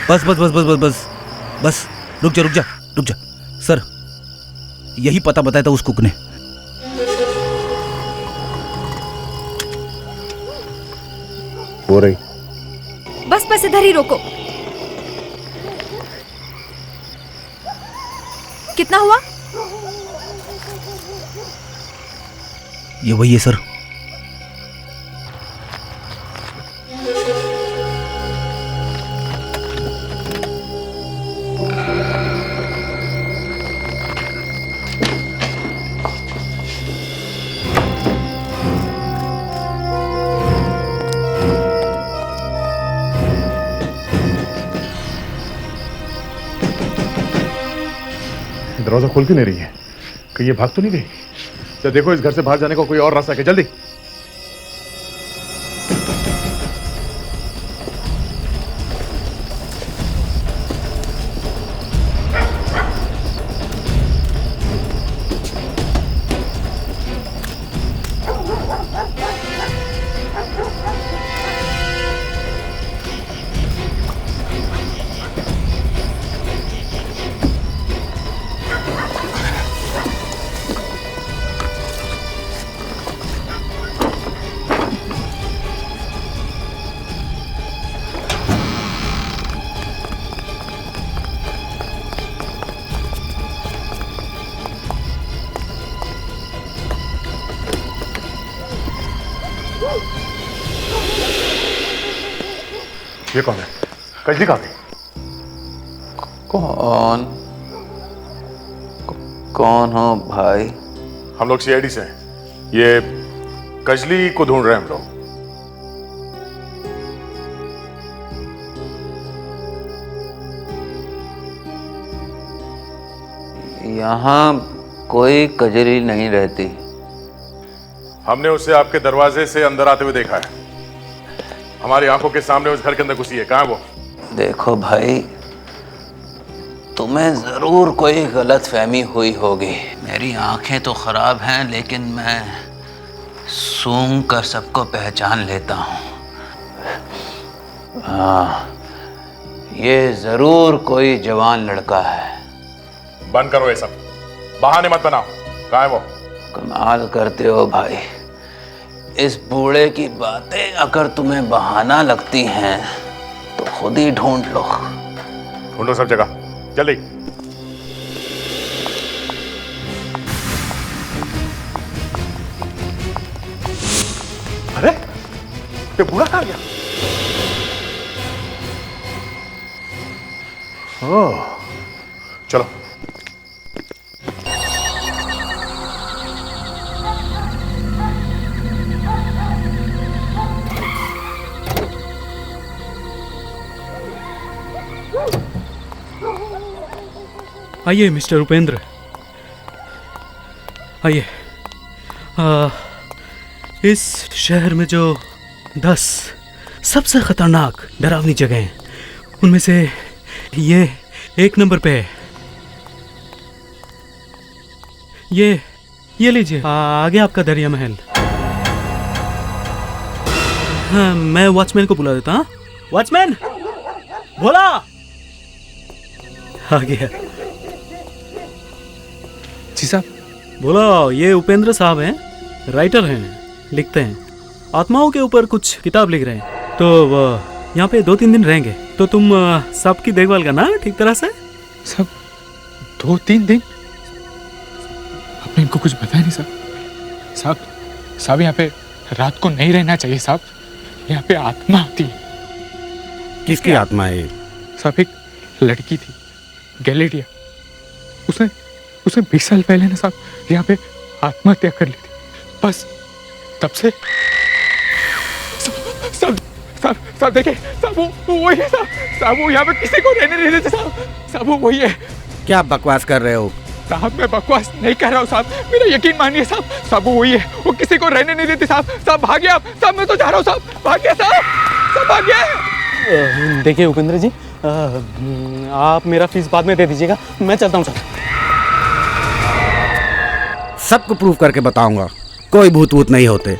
बस बस बस बस बस बस बस, रुक जा रुक जा रुक जा। सर, यही पता बताया था उस कुक ने। हो रही। बस बस इधर ही रोको। कितना हुआ? ये वही है सर। दरवाजा खोल क्यों नहीं रही है? कहीं ये भाग तो नहीं गई? तो देखो इस घर से बाहर जाने का कोई और रास्ता है, जल्दी। ये कौन है? कजली कहाँ गई? कौन हो भाई? हम लोग सीआईडी से हैं। ये कजली को ढूंढ रहे हैं हम लोग। यहाँ कोई कजली नहीं रहती। हमने उसे आपके दरवाजे से अंदर आते हुए देखा है। हमारी आंखों के सामने उस घर के अंदर घुसी है। कहाँ है वो? देखो भाई, तुम्हें जरूर कोई गलत फहमी हुई होगी। मेरी आंखें तो खराब हैं, लेकिन मैं सूंघ कर सबको पहचान लेता हूँ। हाँ, ये जरूर कोई जवान लड़का है। बंद करो ये सब, बहाने मत बनाओ। कहाँ है वो? कमाल करते हो भाई। इस बूढ़े की बातें अगर तुम्हें बहाना लगती हैं तो खुद ही ढूंढ लो। ढूंढो सब जगह, जल्दी। अरे ये बूढ़ा कहाँ गया? ओह, चलो। आइए मिस्टर उपेंद्र, आइए। इस शहर में जो 10 सबसे खतरनाक डरावनी जगह हैं, उनमें से ये 1 नंबर पे है। ये लीजिए, आगे आपका दरिया महल। हाँ, मैं वॉचमैन को बुला देता। हाँ वॉचमैन, बोला। आ गया। जी साहब। बोलो, ये उपेंद्र साहब हैं, राइटर हैं, लिखते हैं। आत्माओं के ऊपर कुछ किताब लिख रहे हैं, तो यहाँ पे 2-3 दिन रहेंगे। तो तुम सबकी देखभाल करना ठीक तरह से। सब 2-3 दिन? आपने इनको कुछ बताया नहीं साहब? साहब यहाँ पे रात को नहीं रहना चाहिए साहब। यहाँ पे आत्मा आती है। किसकी आत्मा है? साहब एक लड़की थी, गैलेडिया। उसने 20 साल पहले ना साहब यहाँ पे आत्महत्या कर ली थी। बस तब से साहब देखिए साहब, वो वही है साहब, वो यहाँ पे किसी को रहने नहीं देते साहब, वो वही है। क्या बकवास कर रहे हो? साहब मैं बकवास नहीं कर रहा हूँ साहब, मेरा यकीन मानिए साहब, वो वही है। वो किसी को रहने नहीं देते साहब, भागिए आप साहब, मैं तो जा रहा हूँ साहब, भागिए साहब, भागिए। देखिए उपेंद्र जी, आप मेरा फीस बाद में दे दीजिएगा, मैं चलता हूँ सर। सबको प्रूव करके बताऊंगा, कोई भूत वूत नहीं होते।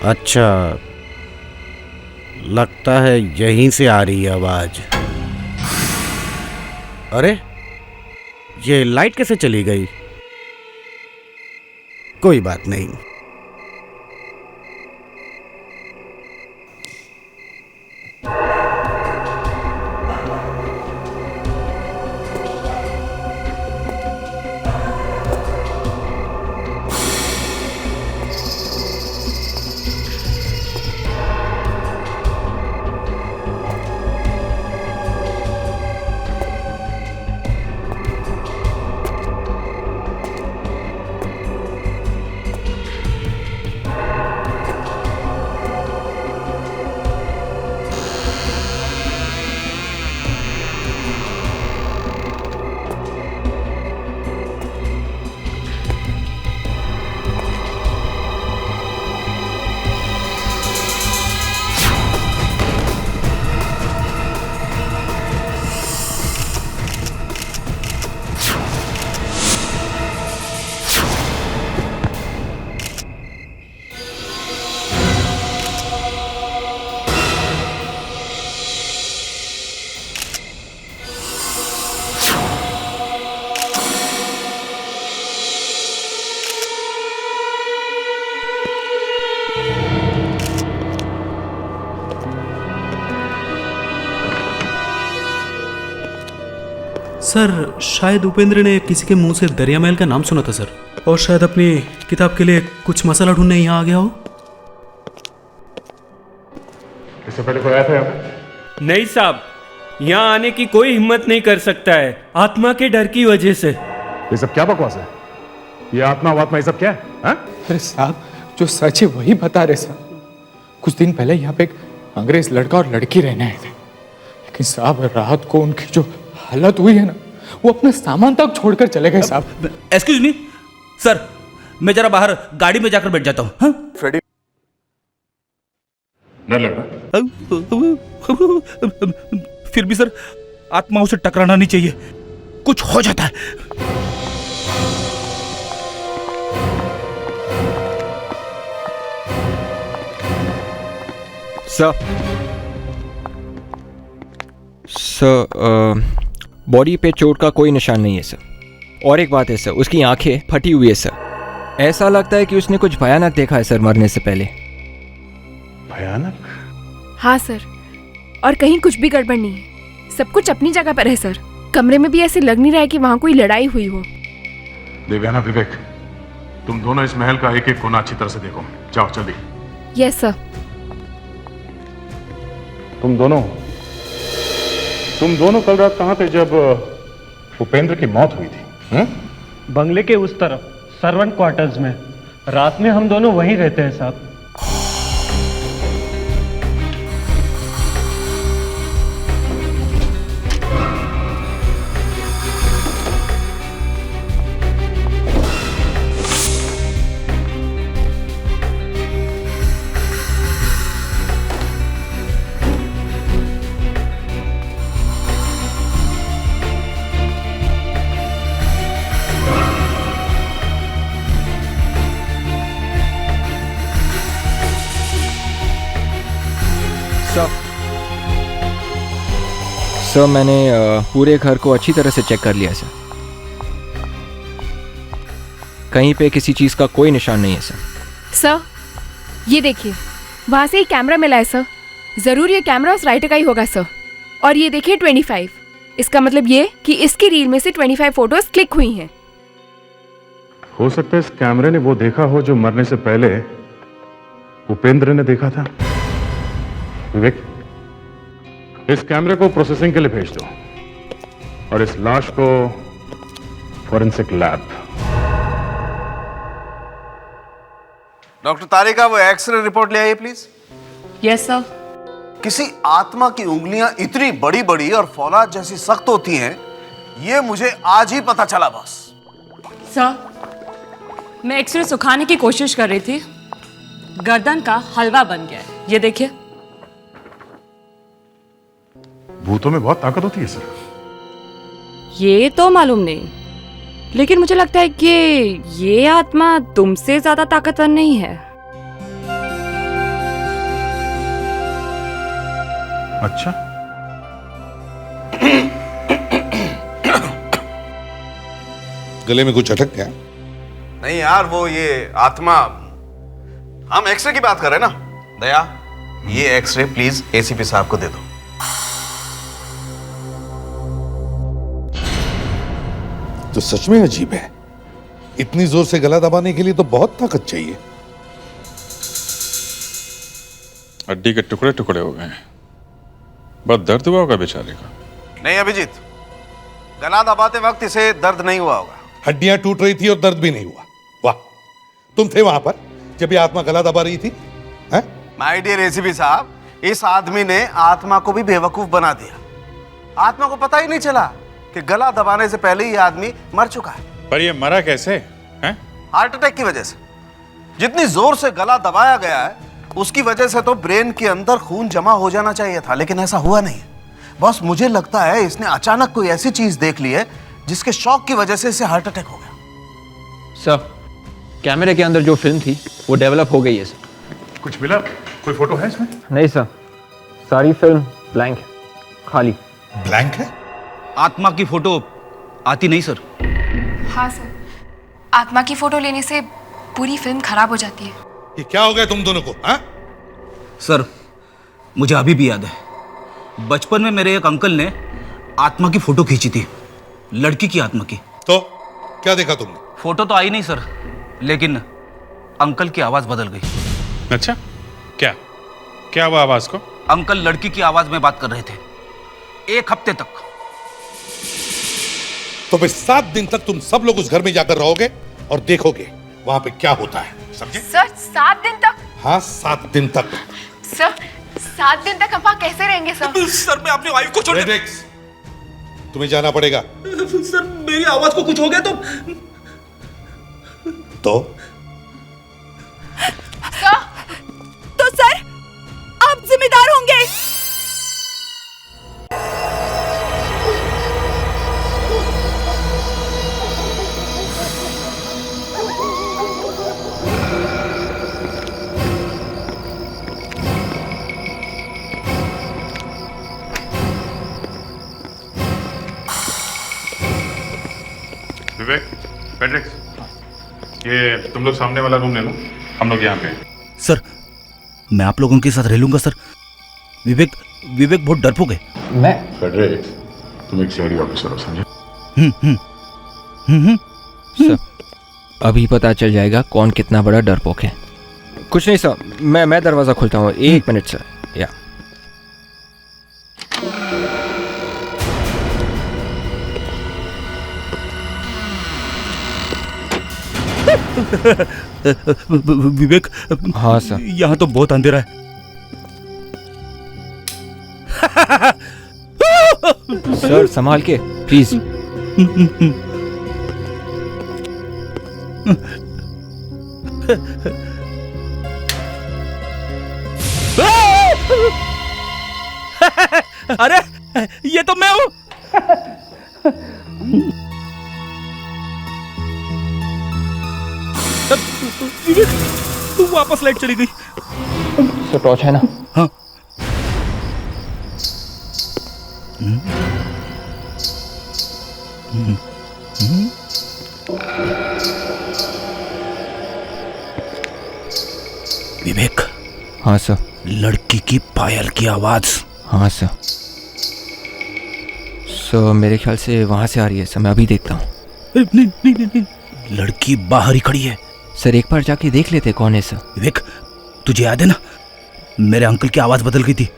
अच्छा, लगता है यहीं से आ रही है आवाज। अरे, ये लाइट कैसे चली गई? कोई बात नहीं। सर, शायद उपेंद्र ने किसी के मुंह से दरिया महल का नाम सुना था सर, और शायद अपनी किताब के लिए कुछ मसाला ढूंढने यहाँ आ गया हो। इससे पहले कोई आया था यहाँ पे? नहीं साहब, यहाँ आने की कोई हिम्मत नहीं कर सकता है, आत्मा के डर की वजह से। ये सब क्या बकवास है? ये आत्मा वात्मा ये सब क्या है? हाँ? अरे साहब, जो सच है वही बता रहे साहब। कुछ दिन पहले यहाँ पे एक अंग्रेज लड़का और लड़की रहने आए थे, लेकिन साहब रात को उनकी जो हालत हुई है ना, वो अपना सामान तक छोड़कर चले गए साहब। एक्सक्यूज मी सर, मैं जरा बाहर गाड़ी में जाकर बैठ जाता हूँ। हाँ? फ्रेडी, डर लग रहा? फिर भी सर, आत्माओं से टकराना नहीं चाहिए, कुछ हो जाता है। सर, बॉडी पे चोट का कोई निशान नहीं है सर। और एक बात है सर, उसकी आंखें फटी हुई है सर। ऐसा लगता है कि उसने कुछ भयानक देखा है सर मरने से पहले। भयानक? हाँ सर, और कहीं कुछ भी गड़बड़ नहीं है, सब कुछ अपनी जगह पर है सर। कमरे में भी ऐसे लग नहीं रहा है कि वहाँ कोई लड़ाई हुई हो। देवयाना, विवेक, तुम दोनों इस महल का एक एक कोना अच्छी तरह से देखो। जाओ जल्दी। Yes sir. तुम दोनों कल रात कहाँ थे जब उपेंद्र की मौत हुई थी? बंगले के उस तरफ सर्वेंट क्वार्टर्स में। रात में हम दोनों वहीं रहते हैं साहब। सर, मैंने पूरे घर को अच्छी तरह से चेक कर लिया सर। कहीं पे किसी चीज़ का कोई निशान नहीं है सर। सर, ये देखिए, वहाँ से एक कैमरा मिला है सर। ज़रूर ये कैमरा उस राइटर का ही होगा सर। और ये देखिए 25, इसका मतलब ये कि इसकी रील में से 25 फोटोज क्लिक हुई हैं। हो सकता है इस कैमरे ने वो देखा हो जो मरने से पहले उपेंद्र ने देखा था। विवेक, इस कैमरे को प्रोसेसिंग के लिए भेज दो और इस लाश को फॉरेंसिक लैब। डॉक्टर तारिका, वो एक्सरे रिपोर्ट ले आइए प्लीज। Yes sir. किसी आत्मा की उंगलियां इतनी बड़ी बड़ी और फौलाद जैसी सख्त होती हैं, ये मुझे आज ही पता चला बॉस। सर, मैं एक्सरे सुखाने की कोशिश कर रही थी, गर्दन का हलवा बन गया है, ये देखिए। भूतों में बहुत ताकत होती है सर। ये तो मालूम नहीं, लेकिन मुझे लगता है कि ये आत्मा तुमसे ज्यादा ताकतवर नहीं है। अच्छा, गले में कुछ अटक गया? नहीं यार, वो ये आत्मा, हम एक्सरे की बात कर रहे हैं ना। दया, ये एक्सरे प्लीज एसीपी साहब को दे दो। तो सच में अजीब है, इतनी जोर से गला दबाने के लिए तो बहुत ताकत चाहिए। हड्डी के टुकड़े टुकड़े हो गए हैं, बहुत दर्द हुआ होगा बेचारे का। नहीं अभिजीत, गला दबाते वक्त इसे दर्द नहीं हुआ होगा। हड्डियां टूट रही थी और दर्द भी नहीं हुआ। वाह, तुम थे वहां पर जब ये आत्मा गला दबा रही थी? हैं? माय डियर एसीपी साहब, इस आदमी ने आत्मा को भी बेवकूफ बना दिया। आत्मा को पता ही नहीं चला कि गला दबाने से पहले ही आदमी मर चुका है। पर ये मरा कैसे हैं? हार्ट अटैक की वजह से। जितनी जोर से गला दबाया गया है उसकी वजह से तो ब्रेन के अंदर खून जमा हो जाना चाहिए था, लेकिन ऐसा हुआ नहीं है। बस मुझे लगता है इसने अचानक कोई ऐसी चीज देख ली है जिसके शॉक की वजह से इसे हार्ट अटैक हो गया। सर, कैमरे के अंदर जो फिल्म थी वो डेवलप हो गई है सर। कुछ मिला? कोई फोटो है इसमें? नहीं सर, सारी फिल्म ब्लैंक है, खाली। ब्लैंक है? आत्मा की फोटो आती नहीं सर। हाँ सर, आत्मा की फोटो लेने से पूरी फिल्म खराब हो जाती है। ये क्या हो गया तुम दोनों को? हाँ? सर, मुझे अभी भी याद है, बचपन में मेरे एक अंकल ने आत्मा की फोटो खींची थी, लड़की की आत्मा की। तो क्या देखा तुमने? फोटो तो आई नहीं सर, लेकिन अंकल की आवाज बदल गई। अच्छा, क्या क्या हुआ आवाज को? अंकल लड़की की आवाज में बात कर रहे थे 1 हफ्ते तक। तो फिर 7 दिन तक तुम सब लोग उस घर में जाकर रहोगे और देखोगे वहां पे क्या होता है, समझे? सर 7 दिन तक? हाँ, 7 दिन तक। सर 7 दिन तक हम वहाँ कैसे रहेंगे सर? सर मैं अपनी वाइफ को छोड़ रेडेक्स, तुम्हें जाना पड़ेगा। सर मेरी आवाज को कुछ हो गया तो सर आप जिम्मेदार होंगे। विवेक, पेड्रिक्स, ये तुम लोग सामने वाला रूम ले लो, हम लोग यहाँ पे। सर मैं आप लोगों के साथ रह लूंगा सर। विवेक बहुत डरपोक है। मैं पेड्रिक्स, तुम एक सीआईडी ऑफिसर हो, समझे? सर, अभी पता चल जाएगा कौन कितना बड़ा डरपोक है। कुछ नहीं सर, मैं दरवाजा खोलता हूँ, 1 मिनट सर। या विवेक। हाँ सर। यहाँ तो बहुत अंधेरा है। सर संभाल के प्लीज। अरे ये तो मैं हूँ। वापस लाइट चली गई। सर टॉर्च है ना? हाँ। विवेक। हाँ सर। लड़की की पायल की आवाज। हाँ सर। सर मेरे ख्याल से वहां से आ रही है सर, मैं अभी देखता हूँ। नहीं, लड़की बाहर ही खड़ी है। सर एक बार जाके देख लेते कौन है सर। विवेक तुझे याद है ना, मेरे अंकल की आवाज बदल गई थी।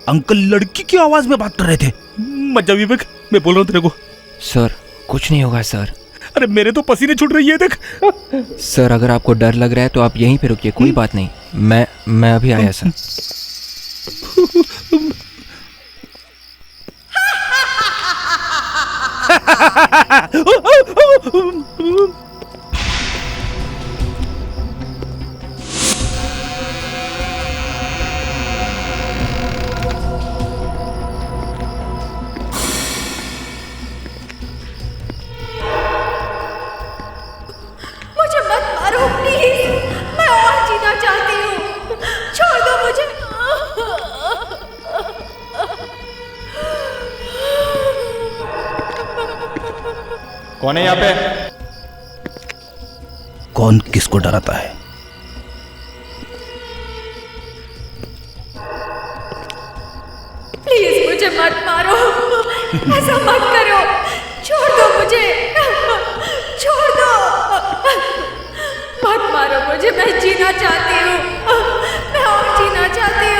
अंकल लड़की की आवाज में बात कर रहे थे। मत जा विवेक, मैं बोल रहा हूँ तेरे को। सर कुछ नहीं होगा सर। अरे मेरे तो पसीने छूट रही है, देख। सर अगर आपको डर लग रहा है तो आप यहीं पे रुकिए, कोई बात नहीं, मैं अभी आया सर। मुझे मत मारो प्लीज, मैं और जीना चाहती हूँ, छोड़ दो मुझे। कौन है यहाँ पे? कौन किसको डराता है? प्लीज मुझे मत मारो, ऐसा मत करो, छोड़ दो मुझे, छोड़ दो, मत मारो मुझे, मैं जीना चाहती हूँ, मैं और जीना चाहती हूँ।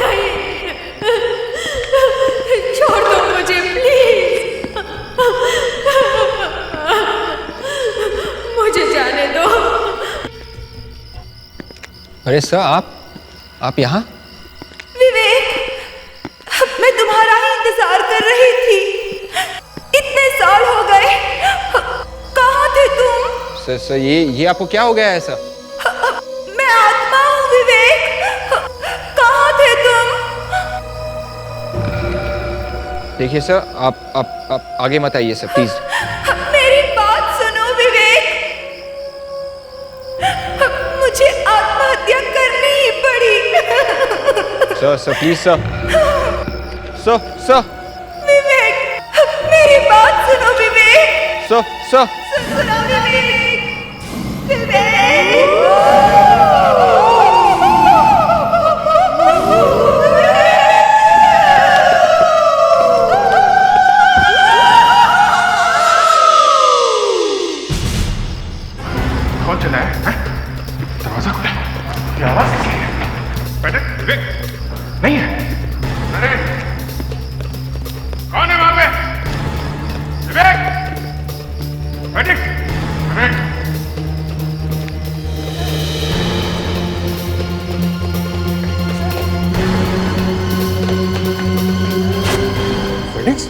नहीं, छोड़ दो मुझे प्लीज, मुझे जाने दो। अरे सर, आप यहाँ? विवेक, मैं तुम्हारा ही इंतजार कर रही थी, इतने साल हो गए, कहाँ थे तुम? सर ये आपको क्या हो गया है सर? मैं आत्मा हूँ विवेक, कहाँ थे तुम? देखिए सर, आप आगे मत आइए सर, प्लीज। मेरी बात सुनो विवेक, मुझे आत्महत्या करनी ही पड़ी। Sir please sir. विवेक, मेरी बात सुनो विवेक। सर सुनो विवेक, विवेक। कौन चला है? दरवाजा खुला है। ये आवाज किसकी है? बेटे, विवेक नहीं है। अरे कौन है वहां पे? विवेक, बेटे, विवेक। फेडिक्स,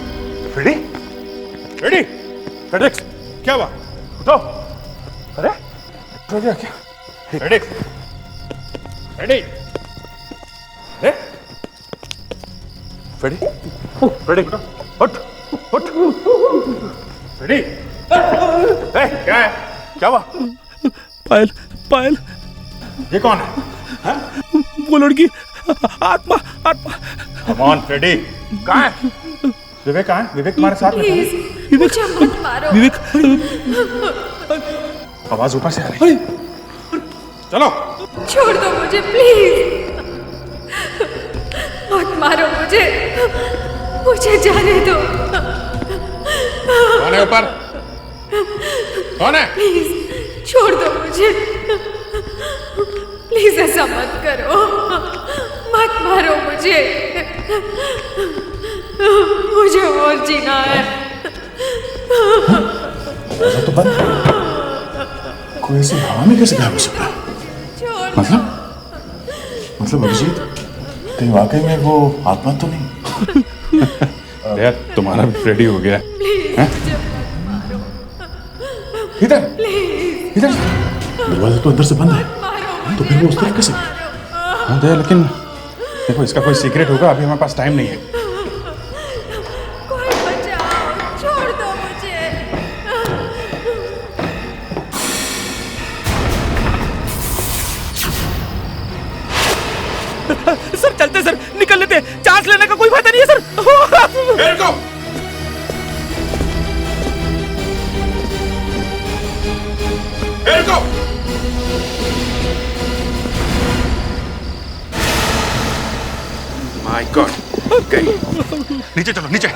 फेडिक्स, क्या हुआ? उठो। अरे हो गया क्या? रेडी रेडी रे रेडी रेडी उठ उठ रेडी। क्या है? क्या हुआ? पायल ये कौन है? वो लड़की, आत्मा। Come on ready. कहाँ है विवेक? कहाँ है विवेक? तुम्हारे साथ में प्लीज मुझे मत मारो। विवेक, आवाज ऊपर से आ रही है। चलो, छोड़ दो मुझे प्लीज, मत मारो मुझे जाने दो। कौन है ऊपर? कौन है? प्लीज छोड़ दो मुझे, प्लीज ऐसा मत करो, मत मारो मुझे और जीना है। दरवाजा तो बंद है। कोई ऐसी हवा में कैसे गायब हो सकता है? मतलब अभिजीत, कहीं वाकई में वो आत्मा तो नहीं? यार तुम्हारा भी रेडी हो गया। इधर दरवाजा तो अंदर से बंद है, तो फिर वो उस तरफ कैसे? हाँ दया, लेकिन देखो इसका कोई सीक्रेट होगा, अभी हमारे पास टाइम नहीं है। कोई बचाओ, छोड़ दो मुझे। सर चलते सर, निकल लेते, चांस लेने का कोई फायदा नहीं है सर। माय गॉड, नीचे चलो, नीचे। अरे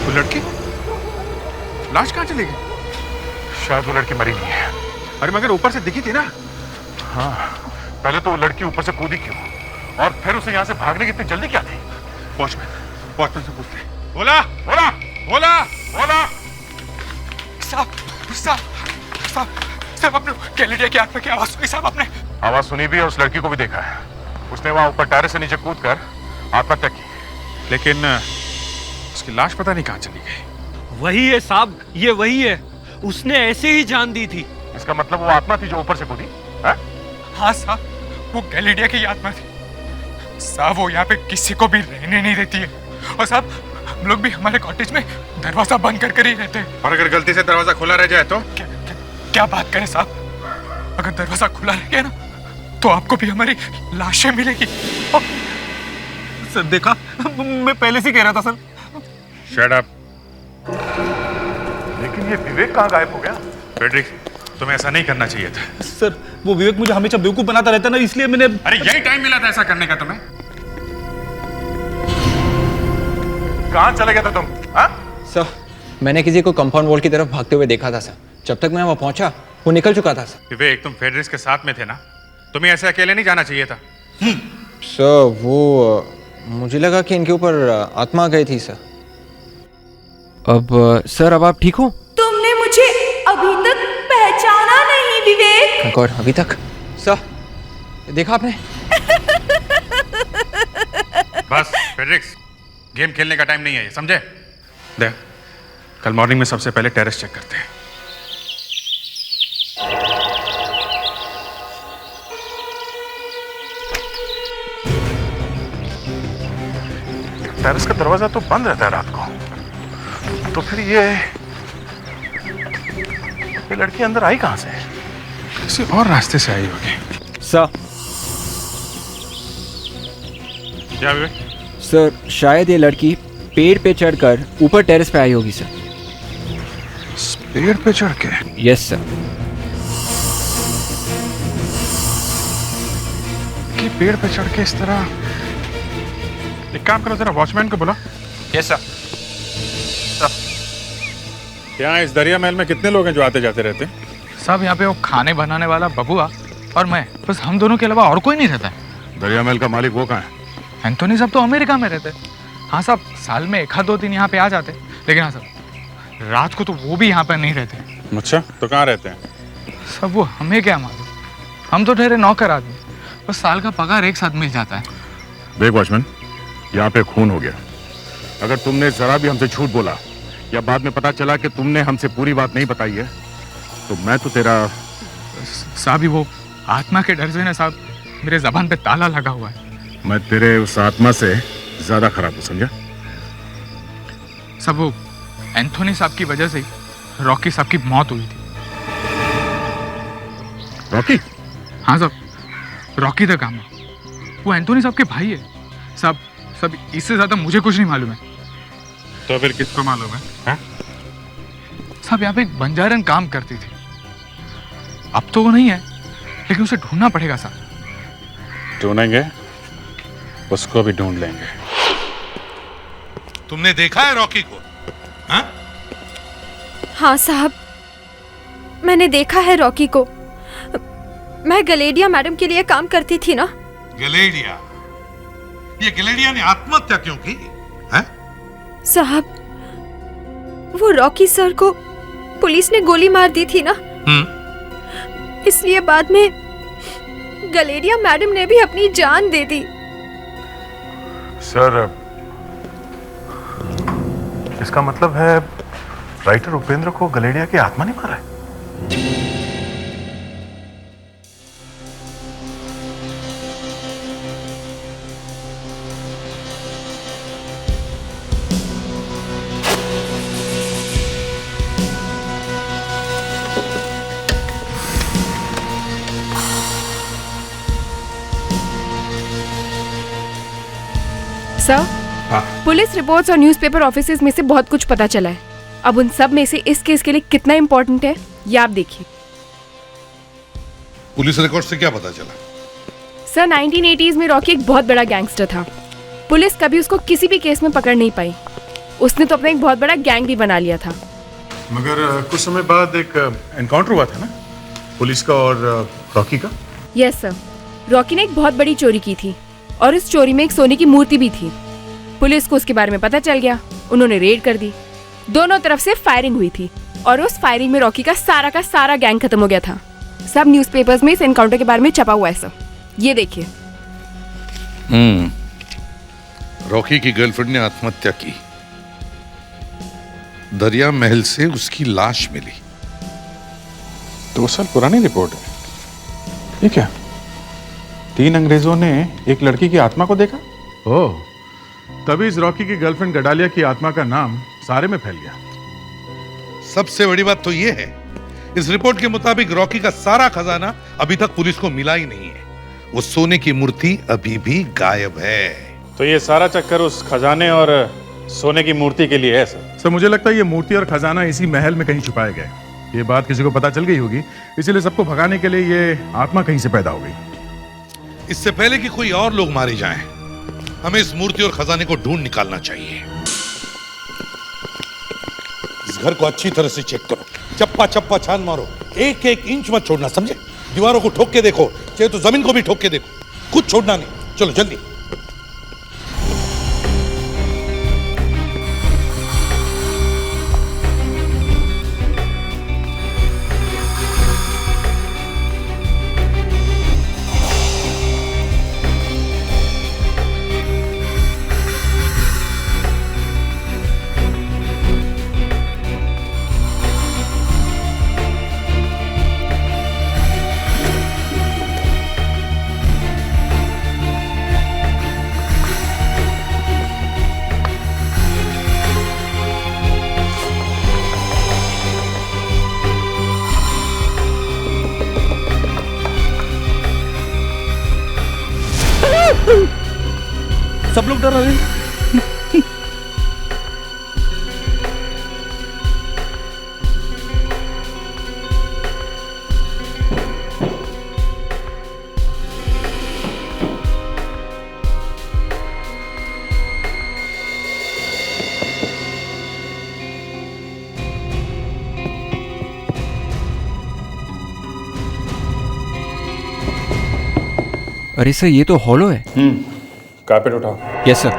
वो लड़की, लाश कहाँ चली गई? शायद वो लड़की मरी नहीं है। अरे मगर ऊपर से दिखी थी ना। हाँ, पहले तो वो लड़की ऊपर से कूदी क्यों, और फिर उसे यहाँ से भागने की इतनी जल्दी क्या थी? वॉचमैन से पूछते। बोला साहब आपने कैलेडिया की आत्मा की आवाज सुनी? साहब आपने आवाज सुनी भी है, उस लड़की को भी देखा है। उसने वहां ऊपर टायर से नीचे कूद कर आत्महत्या की, लेकिन उसकी लाश पता नहीं कहाँ चली गई। वही है साहब, ये वही है, उसने ऐसे ही जान दी थी। इसका मतलब वो आत्मा थी जो ऊपर से कूदी? हाँ साहब, वो गैलेडिया की आत्मा थी साहब। वो यहाँ पे किसी को भी रहने नहीं देती है। और साहब हम लोग भी हमारे कॉटेज में दरवाजा बंद कर ही रहते हैं। और अगर गलती से दरवाजा खुला रह जाए तो? क्या बात करें साहब, अगर दरवाजा खुला रह गया ना तो आपको भी हमारी लाशें मिलेगी। सर देखा, मैं पहले से कह रहा था सर। Shut up. लेकिन ये विवेक कहाँ गायब हो गया? फ्रेडरिक, तुम्हें ऐसा नहीं करना चाहिए था। सर वो विवेक मुझे हमेशा बेवकूफ बनाता रहता ना, इसलिए मैंने। अरे यही टाइम मिला था ऐसा करने का तुम्हें। कहाँ चले गए थे तुम? सर मैंने किसी को कंपाउंड वॉल की तरफ भागते हुए देखा था सर। जब तक मैं वहां पहुंचा वो निकल चुका था सर। विवेक, तुम फेडरिक्स के साथ में थे ना, तुम्हें ऐसे अकेले नहीं जाना चाहिए था। सर वो मुझे लगा कि इनके ऊपर आत्मा गई थी सर। अब सर अब आप ठीक हो? तुमने मुझे अभी तक पहचाना नहीं विवेक। गॉड, अभी तक? सर देखा आपने? बस फेडरिक्स, गेम खेलने का टाइम नहीं है ये, समझे? देख, कल मॉर्निंग में सबसे पहले टेरेस चेक करते हैं। टेरेस का दरवाजा तो बंद रहता है रात को, तो फिर ये लड़की अंदर आई कहां से? किसी और रास्ते से आई होगी। सर क्या विवेक? सर शायद ये लड़की पेड़ पे चढ़कर ऊपर टेरेस पे आई होगी सर। पेड़ पे चढ़ के? Yes sir. कि पेड़ पे चढ़ के इस तरह? एक काम करो, जरा वॉचमैन को बुला। Yes sir. यहाँ इस दरिया महल में कितने लोग हैं जो आते जाते रहते हैं? साहब यहाँ पे वो खाने बनाने वाला बबुआ और मैं, बस हम दोनों के अलावा और कोई नहीं रहता है। दरिया महल का मालिक वो कहाँ है? एंथोनी साहब तो अमेरिका में रहते। हाँ साहब, साल में 1-2 दिन यहाँ पे आ जाते, लेकिन हाँ साहब रात को तो वो भी यहाँ पे नहीं रहते। अच्छा, तो कहाँ रहते हैं? सब वो हमें क्या मालूम, हम तो ठहरे नौकर आदमी, बस साल का पगार एक साथ मिल जाता है। देख वॉचमैन, यहाँ पे खून हो गया। अगर तुमने जरा भी हमसे झूठ बोला या बाद में पता चला कि तुमने हमसे पूरी बात नहीं बताई है तो मैं तो तेरा। साहब वो आत्मा के डर से ना साहब मेरे जबान पे ताला लगा हुआ है। मैं तेरे उस आत्मा से ज्यादा खराब हूँ, समझा? सब वो एंथोनी साहब की वजह से रॉकी साहब की मौत हुई थी। रॉकी? हाँ साहब, रॉकी द गामा, वो एंथोनी साहब के भाई है साहब। सब इससे ज्यादा मुझे कुछ नहीं मालूम है। तो फिर किसको मालूम है? साहब यहाँ पे एक बंजारन काम करती थी, अब तो वो नहीं है, लेकिन उसे ढूंढना पड़ेगा साहब। ढूंढेंगे, उसको भी ढूंढ लेंगे। तुमने देखा है रॉकी को? हाँ साहब, मैंने देखा है रॉकी को। मैं गलेडिया मैडम के लिए काम करती थी ना। गलेडिया? ये गलेडिया ने आत्महत्या क्यों की? साहब वो रॉकी सर को पुलिस ने गोली मार दी थी ना, इसलिए बाद में गलेडिया मैडम ने भी अपनी जान दे दी। सर, इसका मतलब है राइटर उपेंद्र को गलेडिया की आत्मा ने मारा है? सर, पुलिस रिपोर्ट्स और न्यूज़पेपर ऑफिसेज में से बहुत कुछ पता चला है। अब उन सब में से इस केस के लिए कितना इम्पोर्टेंट है ये आप देखिए। पुलिस रिकॉर्ड से क्या पता चला? सर 1980s में रॉकी एक बहुत बड़ा गैंगस्टर था। पुलिस कभी उसको किसी भी केस में पकड़ नहीं पाई। उसने तो अपना एक बहुत बड़ा गैंग भी बना लिया था। मगर कुछ समय बाद एक एनकाउंटर हुआ था ना, पुलिस का और रॉकी का? यस सर, रॉकी ने एक बहुत बड़ी चोरी की थी और इस चोरी में एक सोने की मूर्ति भी थी। पुलिस को उसके बारे में पता चल गया, उन्होंने रेड कर दी। दोनों तरफ से फायरिंग हुई थी और उस फायरिंग में रॉकी का सारा गैंग खत्म हो गया था। सब न्यूज़पेपर्स में इस एनकाउंटर के बारे में छपा हुआ है सर, ये देखिए। रॉकी की गर्लफ्रेंड ने आत्महत्या की, दरिया महल से उसकी लाश मिली। 2 साल पुरानी रिपोर्ट है। ये क्या? 3 अंग्रेजों ने एक लड़की की आत्मा को देखा? ओह, तभी इस रॉकी की गर्लफ्रेंड गडालिया की आत्मा का नाम सारे में फैल गया। सबसे बड़ी बात तो यह है, इस रिपोर्ट के मुताबिक रॉकी का सारा खजाना अभी तक पुलिस को मिला ही नहीं है। वो सोने की मूर्ति अभी भी गायब है। तो ये सारा चक्कर उस खजाने और सोने की मूर्ति के लिए है सर? मुझे लगता है ये मूर्ति और खजाना इसी महल में कहीं छुपाए गए। ये बात किसी को पता चल गई होगी, इसीलिए सबको भगाने के लिए ये आत्मा कहीं से पैदा हो गई। इससे पहले कि कोई और लोग मारे जाएं, हमें इस मूर्ति और खजाने को ढूंढ निकालना चाहिए। इस घर को अच्छी तरह से चेक करो, चप्पा चप्पा छान मारो, एक एक इंच मत छोड़ना, समझे? दीवारों को ठोक के देखो, चाहे तो जमीन को भी ठोक के देखो, कुछ छोड़ना नहीं। चलो जल्दी। सब लोग डर रहे हैं। अरे सर, ये तो हॉलो है। कारपेट उठाओ। Yes sir.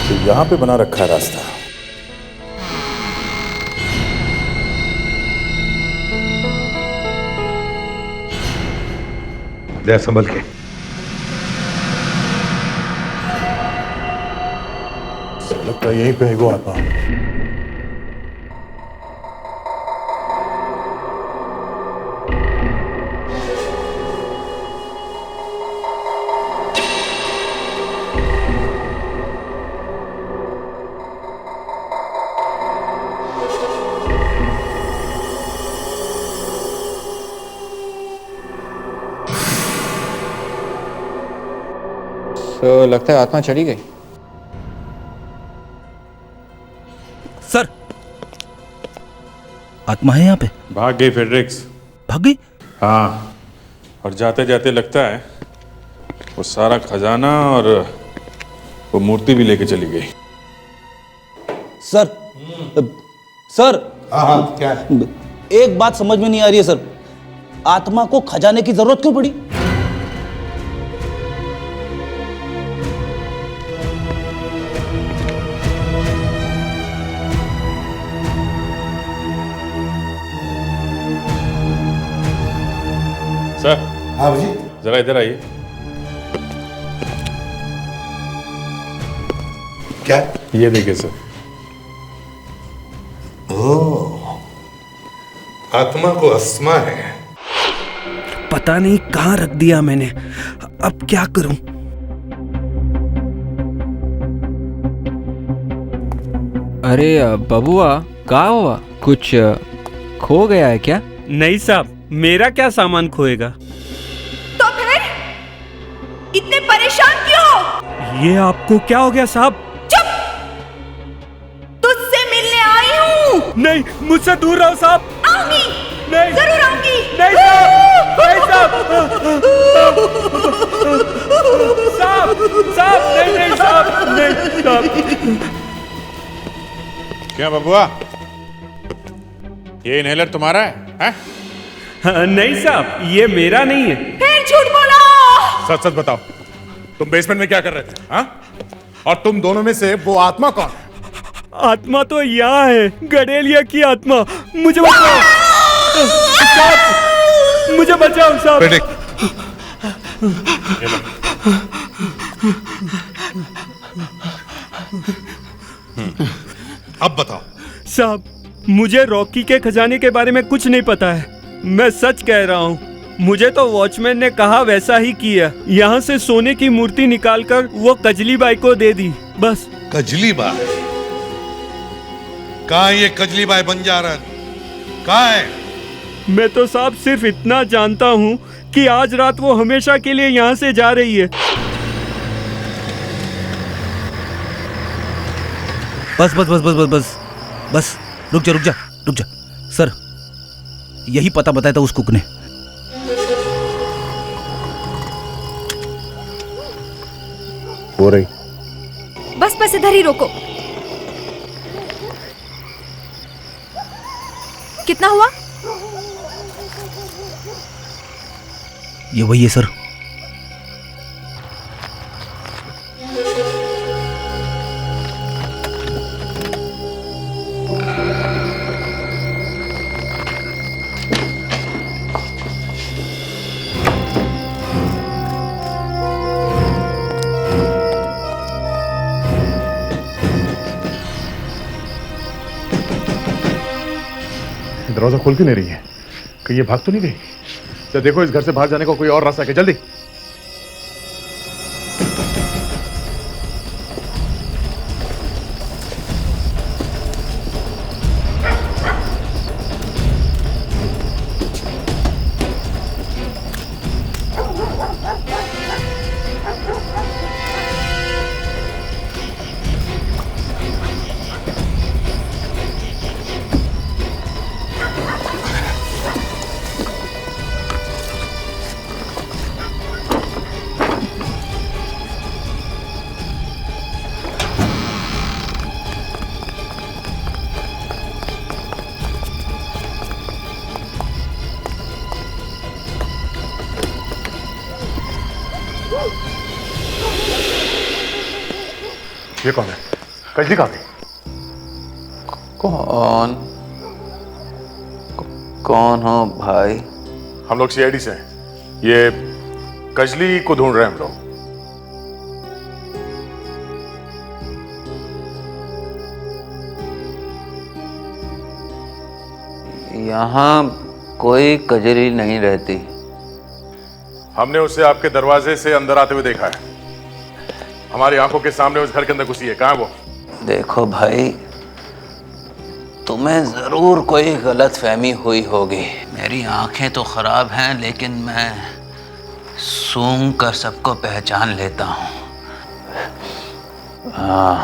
तो यहाँ पे बना रखा है रास्ता। जय संभल के। लगता है यहीं पे है वो आत्मा। तो लगता है आत्मा चली गई। सर, आत्मा है यहाँ पे। भाग गई फेड्रिक्स। भाग गई? हाँ, और जाते जाते लगता है वो सारा खजाना और वो मूर्ति भी लेके चली गई। सर, सर, हाँ क्या? एक बात समझ में नहीं आ रही है सर, आत्मा को खजाने की जरूरत क्यों पड़ी? सर, हाँ जी, जरा इधर आइए। क्या? ये देखिए सर। ओह, आत्मा को अस्मा है। पता नहीं कहाँ रख दिया मैंने, अब क्या करूं? अरे बबुआ, क्या हुआ? कुछ खो गया है क्या? नहीं साहब, मेरा क्या सामान खोएगा? तो फिर इतने परेशान क्यों? ये आपको क्या हो गया साहब? चुप! तुझसे मिलने आई हूँ। नहीं, मुझसे दूर रहो साहब। आऊंगी। नहीं, जरूर आऊंगी। नहीं साहब, नहीं साहब, साहब, साहब, नहीं, नहीं साहब, नहीं साहब। क्या बबुआ, ये इनहेलर तुम्हारा है? नहीं साहब, ये मेरा नहीं है। फिर झूठ बोला। सच सच बताओ, तुम बेसमेंट में क्या कर रहे थे? हाँ? और तुम दोनों में से वो आत्मा कौन है? आत्मा तो यहाँ है, गडेलिया की आत्मा। मुझे बचाओ साहब, मुझे बचाओ साहब। अब बताओ। साहब, मुझे रॉकी के खजाने के बारे में कुछ नहीं पता है, मैं सच कह रहा हूँ। मुझे तो वॉचमैन ने कहा वैसा ही किया। यहाँ से सोने की मूर्ति निकालकर वो कजली बाई को दे दी, बस। कजली बाई? कहाँ है ये कजली बाई बंजारन? कहाँ है? मैं तो साहब सिर्फ इतना जानता हूँ कि आज रात वो हमेशा के लिए यहाँ से जा रही है। बस बस बस बस बस बस बस, रुक जा रुक जा रुक जा। सर, यही पता बताया था उस कुक ने। हो रही। बस बस इधर ही रोको। कितना हुआ? ये वही है सर। दरवाजा खोल क्यों नहीं रही है? कहीं ये भाग तो नहीं गई? तो देखो, इस घर से बाहर जाने का कोई और रास्ता है, जल्दी। ये कौन है? कजली कहाँ गई? कौन हो भाई? हम लोग सीआईडी से हैं। ये कजली को ढूंढ रहे हैं हम लोग। यहाँ कोई कजली नहीं रहती। हमने उसे आपके दरवाजे से अंदर आते हुए देखा है। हमारी आंखों के सामने उस घर के अंदर घुसी है। कहाँ है वो? देखो भाई, तुम्हें जरूर कोई गलत फहमी हुई होगी। मेरी आंखें तो खराब हैं, लेकिन मैं सूंघ कर सबको पहचान लेता हूँ। हाँ,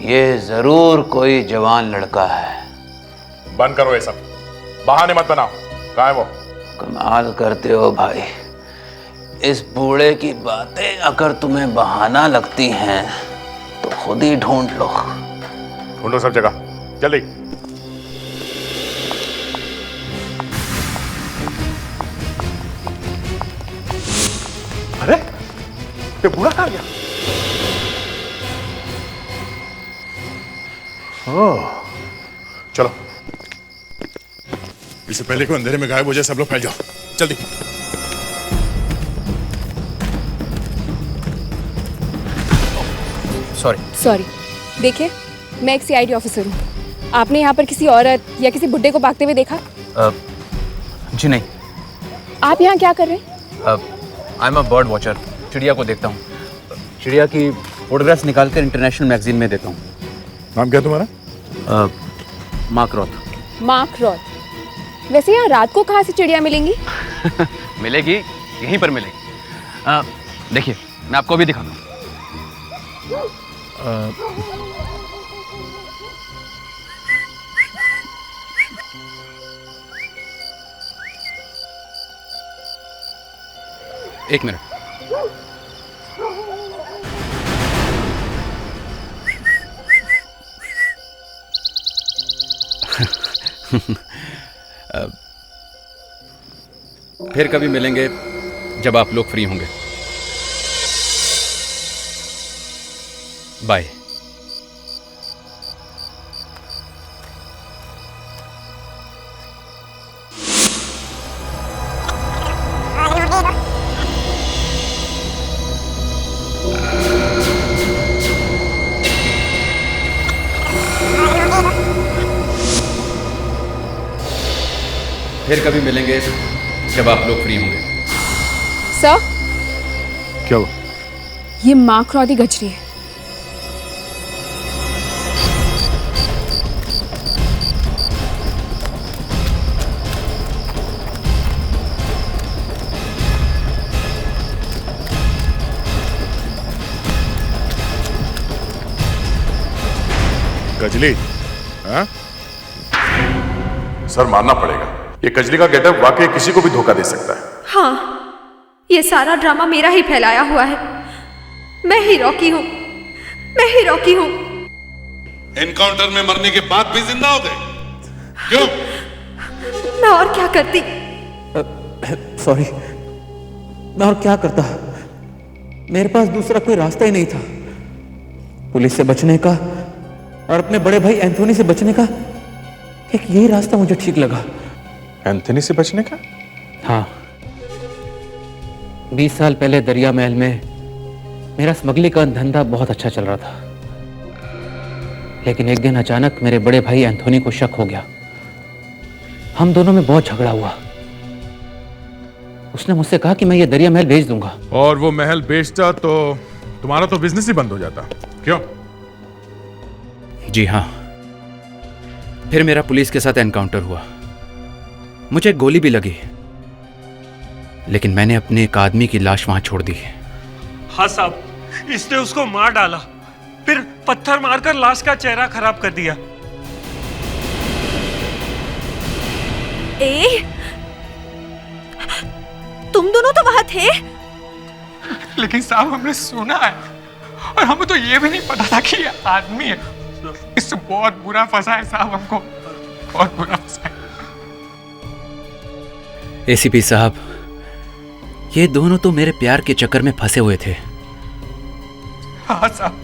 ये जरूर कोई जवान लड़का है। बंद करो ये सब, बहाने मत बनाओ। कहाँ है वो? कमाल करते हो भाई। इस बूढ़े की बातें अगर तुम्हें बहाना लगती हैं तो खुद ही ढूंढ लो। ढूंढो सब जगह, जल्दी। अरे, ये बूढ़ा कहाँ गया? ओह, चलो। इससे पहले कोई अंधेरे में गायब हो जाए, सब लोग फैल जाओ, जल्दी। सॉरी। देखिए, मैं एक सीआईडी ऑफिसर हूँ। आपने यहाँ पर किसी औरत या किसी बुड्ढे को भागते हुए देखा? जी नहीं। आप यहाँ क्या कर रहे हैं? I am a bird watcher. चिड़िया को देखता हूँ। चिड़िया की फोटोग्राफ्स निकाल कर इंटरनेशनल मैगजीन में देता हूँ। नाम क्या तुम्हारा? मार्क रॉथ। मार्क रॉथ। वैसे यहाँ रात को कहाँ से चिड़िया मिलेंगी? मिलेगी, यहीं पर मिलेगी। देखिए, मैं आपको भी दिखाता हूँ। एक मिनट। फिर कभी मिलेंगे जब आप लोग फ्री होंगे। बाय। फिर कभी मिलेंगे जब आप लोग फ्री होंगे। सर, क्या हुआ? ये माकरौदी गजरी है। कजली? हाँ? सर मानना पड़ेगा, ये कजली का गेटअप वाकई किसी को भी धोखा दे सकता है। हाँ, ये सारा ड्रामा मेरा ही फैलाया हुआ है। मैं ही रॉकी हूँ, मैं ही रॉकी हूँ। एनकाउंटर में मरने के बाद भी जिंदा हो गए, क्यों? मैं और क्या करती? सॉरी, मैं और क्या करता? मेरे पास दूसरा कोई रास्ता ही नहीं था। पुलिस से बचने का और अपने बड़े भाई एंथोनी से बचने का एक यही रास्ता मुझे ठीक लगा। एंथोनी से बचने का? हाँ, 20 साल पहले दरिया महल में मेरा स्मगलिंग का धंधा बहुत अच्छा चल रहा था, लेकिन एक दिन अचानक मेरे बड़े भाई एंथोनी को शक हो गया। हम दोनों में बहुत झगड़ा हुआ। उसने मुझसे कहा कि मैं ये दरिया महल बेच दूंगा। और वो महल बेचता तो तुम्हारा तो बिजनेस ही बंद हो जाता, क्यों? जी हाँ, फिर मेरा पुलिस के साथ एनकाउंटर हुआ। मुझे गोली भी लगी, लेकिन मैंने अपने एक आदमी की लाश वहां छोड़ दी। हाँ साहब, इसने उसको मार डाला, फिर पत्थर मारकर लाश का चेहरा खराब कर दिया। तुम दोनों तो वहां थे? लेकिन साहब हमने सुना है और हमें तो ये भी नहीं पता था कि ये आदमी है। इससे बहुत बुरा फंसा है साहब, हमको बहुत बुरा फंसा है। एसीपी साहब, ये दोनों तो मेरे प्यार के चक्कर में फंसे हुए थे। हाँ साहब,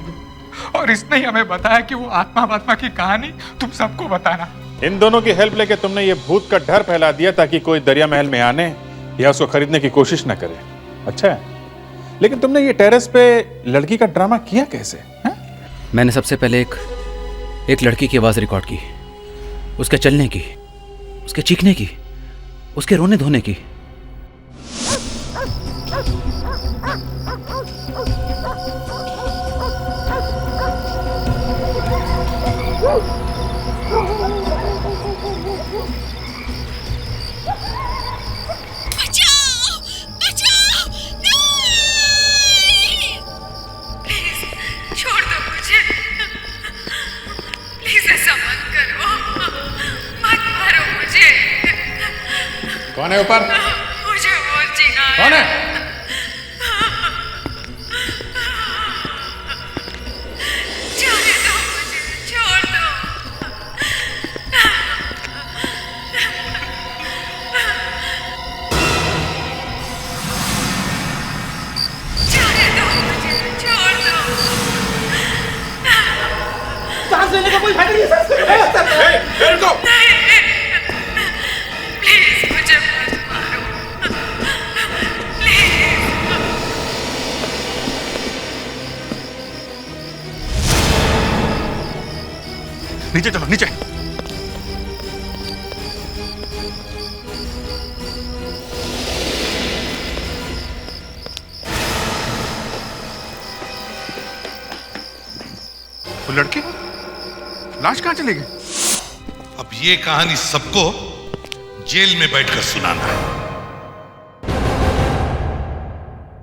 और इसने ही हमें बताया कि वो आत्मा की कहानी तुम सबको बताना। इन दोनों की हेल्प लेके तुमने ये भूत का डर फैला दिया ताकि कोई दरिया महल में आने या उसको खरीदने की कोशिश ना करे। अच्छा है, लेकिन तुमने ये टेरेस पे लड़की का ड्रामा किया कैसे? है? मैंने सबसे पहले एक लड़की की आवाज रिकॉर्ड की, उसके चलने की, उसके चीखने की, उसके रोने धोने की। कौन है ऊपर? मुझे और जीना है। कौन है? जाने दो मुझे, छोड़ दो। जाने दो मुझे, छोड़ दो। सांस लेने का कोई फायदा नहीं है सर। प्लीज मुझे मत मारो, प्लीज। नीचे चलो, नीचे। वो लड़के लाश कहां चले गए? अब ये कहानी सबको जेल में बैठकर सुनाना है।